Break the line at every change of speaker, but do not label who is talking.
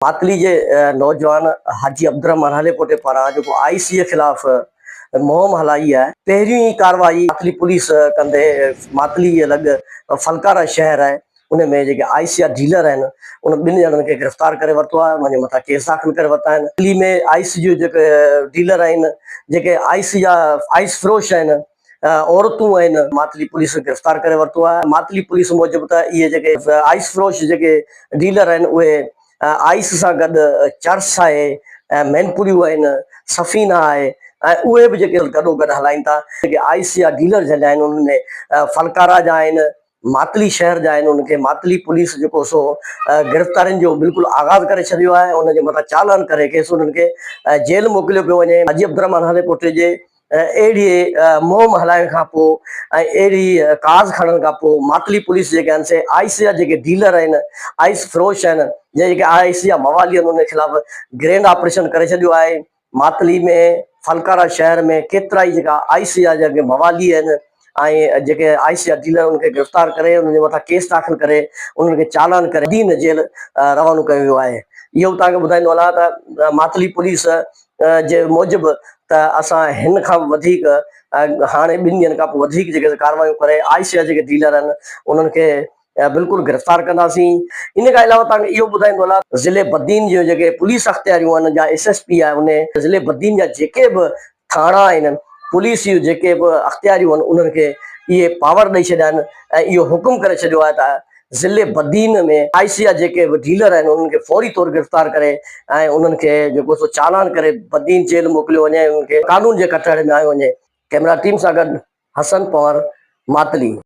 मातली जे नौजवान हाजी अब्दुर्रहमान हलेपोटे पारां जो आईसी के खिलाफ मुहिम हलाई है। पहिरीं कार्रवाई मातली पुलिस कंदे मातली लॻ फलकारा शहर है उनमें जो आईसी डीलर आहिनि उन ॿिनि ॼणनि खे गिरफ़्तार करे वरितो आहे। उनजे मथां केस दाख़िल करे वरिता आहिनि। दिल्ली में आईसी जो जेके डीलर आहिनि जेके आईसी जा आइस फ्रोश आहिनि औरतूं आहिनि मातली पुलिस गिरफ़्तार करे वरितो आहे। मातली पुलिस मूजिबि त इहे जेके आइस फ्रोश जेके डीलर आहिनि उहे आइस सां गॾु चर्स आहे ऐं मैनपुरियूं आहिनि सफ़ीना आहे ऐं उहे बि जेके गॾोगॾु हलाइनि था। जेके आइस जा डीलर जॾहिं आहिनि उनमें फलकारा जा आहिनि मातली शहर जा आहिनि। उनखे मातली पुलिस जेको सो गिरफ़्तारियुनि जो बिल्कुलु आगाज़ करे छॾियो आहे। उनजे मथां चालान करे केस उन्हनि खे जेल मोकिलियो पियो वञे। हाजी अब्दुर्रहमान हलेपोटे जे अहिड़ी मुहिम हलाइण खां पोइ ऐं अहिड़ी काज़ खणण खां पोइ मातली पुलिस जेके आहिनि से आइस जा जेके डीलर आहिनि आइस फ्रोश आहिनि जेके आइस जा मवाली आहिनि उन खिलाफ़ ग्रैंड ऑपरेशन करे छॾियो आहे। मातली में फलकारा शहर में केतिरा ई जेका आइस जा जेके मवाली आहिनि ऐं जेके आइस जा डीलर उनखे गिरफ़्तार करे उनजे मथां केस दाख़िल करे उन्हनि खे चालान करे दीन जेल रवानो कयो वियो आहे। इहो तव्हांखे ॿुधाईंदो हलां त मातली पुलिस जे मूजिबि त असां हिन खां वधीक हाणे 2 ॾींहंनि खां पोइ वधीक जेके कार्रवाइयूं करे आइस जा जेके डीलर आहिनि उन्हनि खे बिल्कुलु गिरफ़्तार कंदासीं। इन खां अलावा तव्हांखे इहो ॿुधाईंदो हलां ज़िले बद्दीन जो जेके पुलिस अख़्तियारियूं आहिनि जा एसएसपी आहे उन ज़िले बद्दीन जा जेके बि थाणा आहिनि पुलिस जूं जेके बि अख़्तियारियूं आहिनि उन्हनि खे इहे पावर ॾेई छॾिया आहिनि ऐं इहो हुकुम करे छॾियो आहे त ज़िले बद्दीन में आइस जा जेके बि डीलर आहिनि उन्हनि खे फौरी तौरु गिरफ़्तार करे ऐं उन्हनि खे जेको सो चालान करे बद्दीन जेल मोकिलियो वञे उन्हनि खे कानून जे कटहरे में आयो वञे। कैमरा टीम सां गॾु हसन पवार मातली।